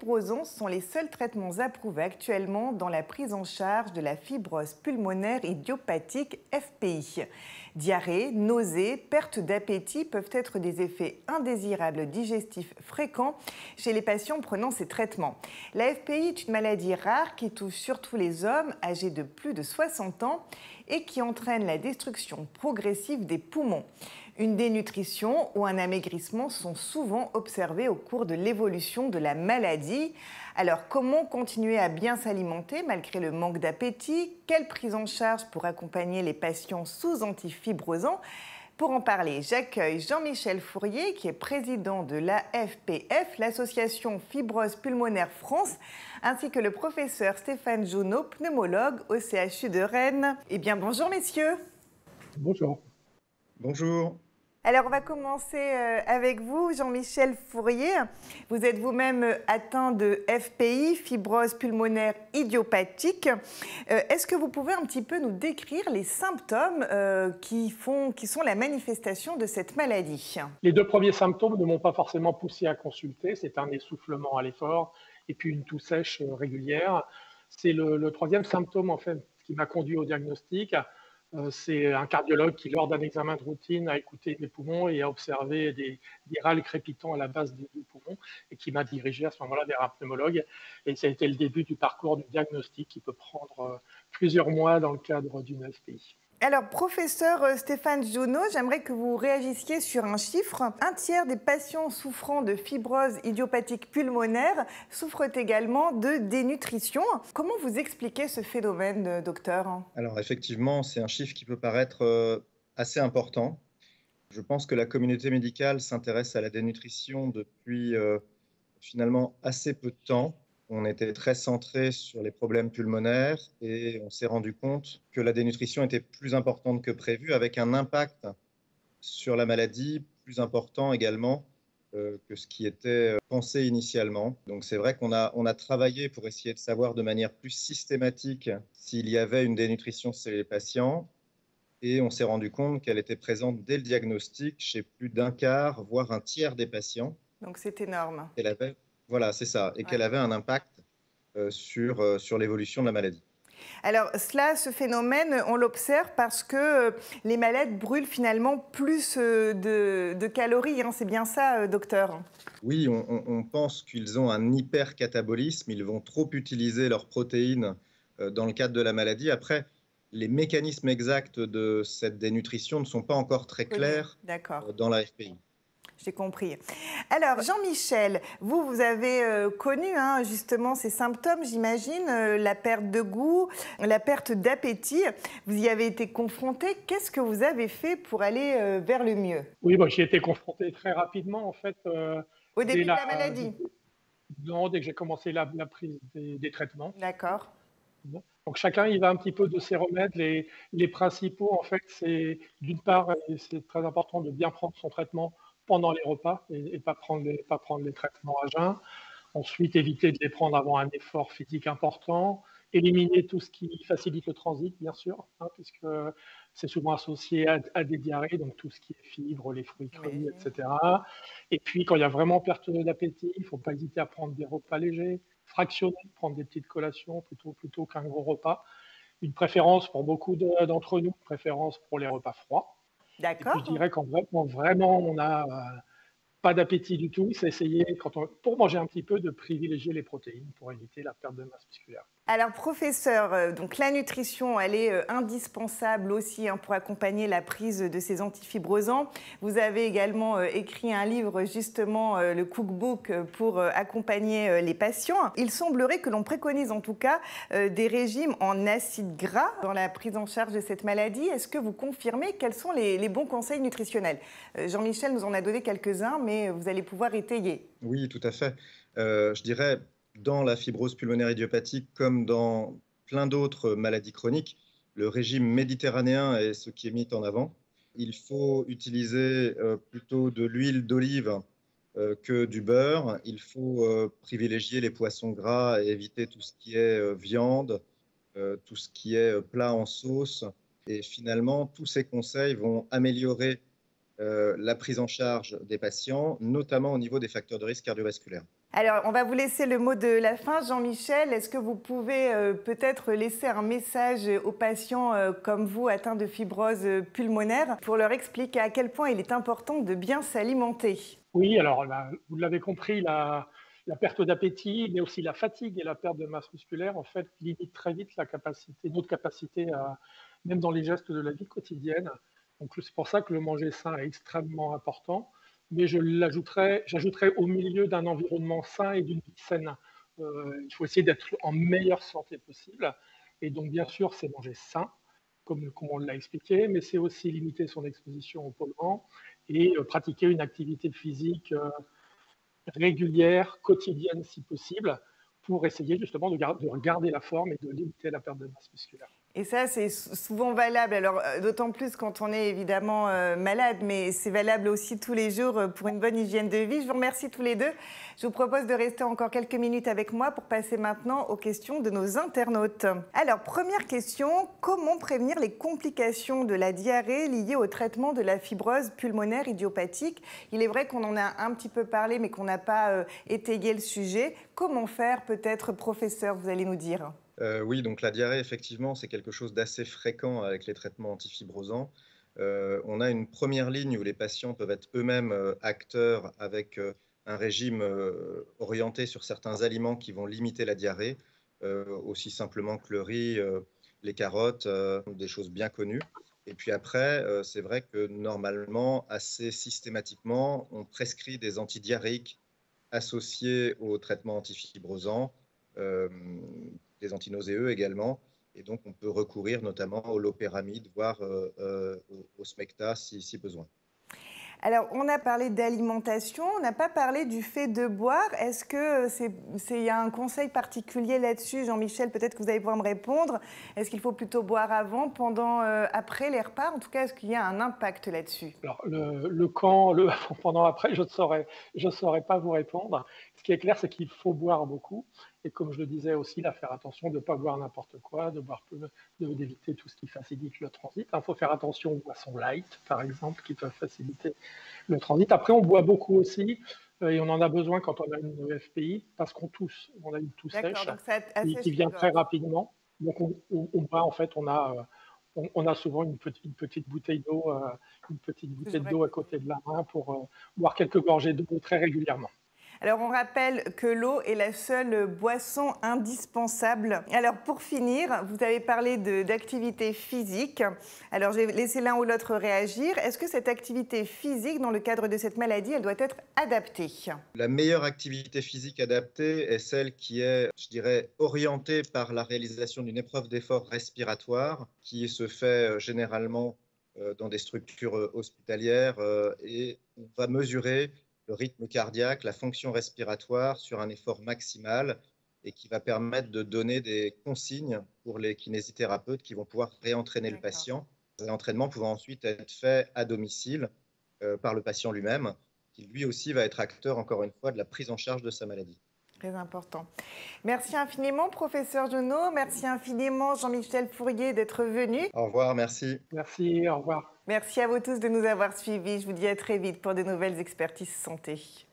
antifibrosants sont les seuls traitements approuvés actuellement dans la prise en charge de la fibrose pulmonaire idiopathique FPI. Diarrhée, nausées, perte d'appétit peuvent être des effets indésirables digestifs fréquents chez les patients prenant ces traitements. La FPI est une maladie rare qui touche surtout les hommes âgés de plus de 60 ans et qui entraîne la destruction progressive des poumons. Une dénutrition ou un amaigrissement sont souvent observés au cours de l'évolution de la maladie. Alors, comment continuer à bien s'alimenter malgré le manque d'appétit? Quelle prise en charge pour accompagner les patients sous antifibrosants? Pour en parler, j'accueille Jean-Michel Fourier, qui est président de l'AFPF, l'association Fibrose Pulmonaire France, ainsi que le professeur Stéphane Jounot, pneumologue au CHU de Rennes. Eh bien, bonjour messieurs. Bonjour. Bonjour. Alors, on va commencer avec vous, Jean-Michel Fourier. Vous êtes vous-même atteint de FPI, fibrose pulmonaire idiopathique. Est-ce que vous pouvez un petit peu nous décrire les symptômes qui sont la manifestation de cette maladie? Les deux premiers symptômes ne m'ont pas forcément poussé à consulter. C'est un essoufflement à l'effort et puis une toux sèche régulière. C'est le troisième symptôme en fait, qui m'a conduit au diagnostic. C'est un cardiologue qui, lors d'un examen de routine, a écouté mes poumons et a observé des râles crépitants à la base du poumon et qui m'a dirigé à ce moment-là vers un pneumologue. Et ça a été le début du parcours du diagnostic qui peut prendre plusieurs mois dans le cadre d'une FPI. Alors, professeur Stéphane Jounot, j'aimerais que vous réagissiez sur un chiffre. Un tiers des patients souffrant de fibrose idiopathique pulmonaire souffrent également de dénutrition. Comment vous expliquez ce phénomène, docteur? Alors effectivement, c'est un chiffre qui peut paraître assez important. Je pense que la communauté médicale s'intéresse à la dénutrition depuis finalement assez peu de temps. On était très centré sur les problèmes pulmonaires et on s'est rendu compte que la dénutrition était plus importante que prévu, avec un impact sur la maladie plus important également que ce qui était pensé initialement. Donc c'est vrai qu'on a travaillé pour essayer de savoir de manière plus systématique s'il y avait une dénutrition chez les patients et on s'est rendu compte qu'elle était présente dès le diagnostic chez plus d'un quart, voire un tiers des patients. Donc c'est énorme. Voilà, c'est ça, et qu'elle avait un impact sur l'évolution de la maladie. Alors ce phénomène, on l'observe parce que les malades brûlent finalement plus de calories. Hein. C'est bien ça, docteur? Oui, on pense qu'ils ont un hypercatabolisme. Ils vont trop utiliser leurs protéines dans le cadre de la maladie. Après, les mécanismes exacts de cette dénutrition ne sont pas encore très clairs dans la FPI. J'ai compris. Alors, Jean-Michel, vous avez connu justement ces symptômes, j'imagine, la perte de goût, la perte d'appétit. Vous y avez été confronté. Qu'est-ce que vous avez fait pour aller vers le mieux? Oui, j'y ai été confronté très rapidement, en fait. Au début de la maladie? Non, dès que j'ai commencé la prise des traitements. D'accord. Donc chacun y va un petit peu de ses remèdes. Les principaux, en fait, c'est d'une part, et c'est très important de bien prendre son traitement pendant les repas et pas prendre les traitements à jeun. Ensuite, éviter de les prendre avant un effort physique important. Éliminer tout ce qui facilite le transit, bien sûr, puisque c'est souvent associé à des diarrhées, donc tout ce qui est fibres, les fruits crus, etc. Et puis, quand il y a vraiment perte d'appétit, il ne faut pas hésiter à prendre des repas légers, fractionner, prendre des petites collations plutôt qu'un gros repas. Une préférence pour beaucoup d'entre nous, une préférence pour les repas froids. D'accord. Et puis, je dirais quand vraiment on n'a pas d'appétit du tout, c'est essayer, pour manger un petit peu, de privilégier les protéines pour éviter la perte de masse musculaire. Alors, professeur, donc la nutrition, elle est indispensable aussi pour accompagner la prise de ces antifibrosants. Vous avez également écrit un livre, justement, le cookbook, pour accompagner les patients. Il semblerait que l'on préconise en tout cas des régimes en acides gras dans la prise en charge de cette maladie. Est-ce que vous confirmez? Quels sont les bons conseils nutritionnels? Jean-Michel nous en a donné quelques-uns, mais vous allez pouvoir étayer. Oui, tout à fait. Je dirais, dans la fibrose pulmonaire idiopathique, comme dans plein d'autres maladies chroniques, le régime méditerranéen est ce qui est mis en avant. Il faut utiliser plutôt de l'huile d'olive que du beurre. Il faut privilégier les poissons gras et éviter tout ce qui est viande, tout ce qui est plat en sauce. Et finalement, tous ces conseils vont améliorer la prise en charge des patients, notamment au niveau des facteurs de risque cardiovasculaire. Alors, on va vous laisser le mot de la fin. Jean-Michel, est-ce que vous pouvez peut-être laisser un message aux patients comme vous atteints de fibrose pulmonaire pour leur expliquer à quel point il est important de bien s'alimenter? Oui, alors vous l'avez compris, la perte d'appétit, mais aussi la fatigue et la perte de masse musculaire, en fait, limitent très vite notre capacité à, même dans les gestes de la vie quotidienne. Donc c'est pour ça que le manger sain est extrêmement important. Mais j'ajouterais au milieu d'un environnement sain et d'une vie saine. Il faut essayer d'être en meilleure santé possible. Et donc, bien sûr, c'est manger sain, comme on l'a expliqué, mais c'est aussi limiter son exposition aux polluants et pratiquer une activité physique régulière, quotidienne si possible, pour essayer justement de garder la forme et de limiter la perte de masse musculaire. Et ça, c'est souvent valable, alors d'autant plus quand on est évidemment malade, mais c'est valable aussi tous les jours pour une bonne hygiène de vie. Je vous remercie tous les deux. Je vous propose de rester encore quelques minutes avec moi pour passer maintenant aux questions de nos internautes. Alors, première question, comment prévenir les complications de la diarrhée liées au traitement de la fibrose pulmonaire idiopathique? Il est vrai qu'on en a un petit peu parlé, mais qu'on n'a pas étayé le sujet. Comment faire peut-être, professeur, vous allez nous dire? Oui, donc la diarrhée, effectivement, c'est quelque chose d'assez fréquent avec les traitements antifibrosants. On a une première ligne où les patients peuvent être eux-mêmes acteurs avec un régime orienté sur certains aliments qui vont limiter la diarrhée, aussi simplement que le riz, les carottes, des choses bien connues. Et puis après, c'est vrai que normalement, assez systématiquement, on prescrit des antidiarrhéiques associés aux traitements antifibrosants, des antinauséeux également. Et donc, on peut recourir notamment au loperamide, voire au Smecta si besoin. Alors, on a parlé d'alimentation, on n'a pas parlé du fait de boire. Est-ce qu'il y a un conseil particulier là-dessus, Jean-Michel? Peut-être que vous allez pouvoir me répondre. Est-ce qu'il faut plutôt boire avant, pendant, après les repas? En tout cas, est-ce qu'il y a un impact là-dessus? Alors, le quand, le pendant, après, je ne saurais pas vous répondre. Ce qui est clair, c'est qu'il faut boire beaucoup. Et comme je le disais aussi, faire attention de ne pas boire n'importe quoi, d'éviter tout ce qui facilite le transit. Il faut faire attention aux boissons light, par exemple, qui peuvent faciliter le transit. Après, on boit beaucoup aussi, et on en a besoin quand on a une FPI, parce qu'on tousse. On a une toux sèche qui vient très rapidement. Donc, on boit, en fait, on a souvent une petite bouteille d'eau à côté de la main pour boire quelques gorgées d'eau très régulièrement. Alors, on rappelle que l'eau est la seule boisson indispensable. Alors, pour finir, vous avez parlé d'activité physique. Alors, je vais laisser l'un ou l'autre réagir. Est-ce que cette activité physique, dans le cadre de cette maladie, elle doit être adaptée? La meilleure activité physique adaptée est celle qui est, je dirais, orientée par la réalisation d'une épreuve d'effort respiratoire qui se fait généralement dans des structures hospitalières et on va mesurer le rythme cardiaque, la fonction respiratoire sur un effort maximal et qui va permettre de donner des consignes pour les kinésithérapeutes qui vont pouvoir réentraîner le patient. Le réentraînement pouvant ensuite être fait à domicile par le patient lui-même, qui lui aussi va être acteur, encore une fois, de la prise en charge de sa maladie. Très important. Merci infiniment, professeur Genot. Merci infiniment, Jean-Michel Fourier, d'être venu. Au revoir, merci. Merci, au revoir. Merci à vous tous de nous avoir suivis. Je vous dis à très vite pour de nouvelles expertises santé.